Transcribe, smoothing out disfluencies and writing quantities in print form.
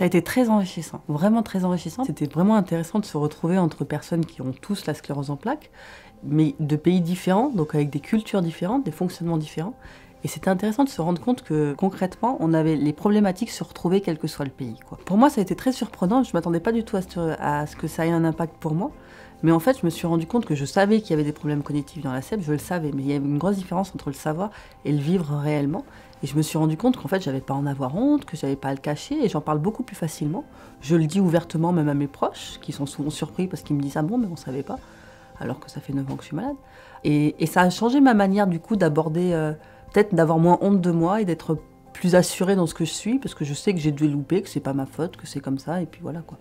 Ça a été très enrichissant, vraiment très enrichissant. C'était vraiment intéressant de se retrouver entre personnes qui ont tous la sclérose en plaques, mais de pays différents, donc avec des cultures différentes, des fonctionnements différents. Et c'était intéressant de se rendre compte que concrètement, on avait les problématiques se retrouver quel que soit le pays, quoi. Pour moi, ça a été très surprenant. Je ne m'attendais pas du tout à ce que ça ait un impact pour moi. Mais en fait, je me suis rendu compte que je savais qu'il y avait des problèmes cognitifs dans la SEP, je le savais, mais il y avait une grosse différence entre le savoir et le vivre réellement. Et je me suis rendu compte qu'en fait, j'avais pas à en avoir honte, que j'avais pas à le cacher, et j'en parle beaucoup plus facilement. Je le dis ouvertement même à mes proches, qui sont souvent surpris parce qu'ils me disent « Ah bon, mais on savait pas », alors que ça fait 9 ans que je suis malade. Et ça a changé ma manière du coup d'aborder, peut-être d'avoir moins honte de moi et d'être plus assurée dans ce que je suis, parce que je sais que j'ai dû louper, que c'est pas ma faute, que c'est comme ça, et puis voilà quoi.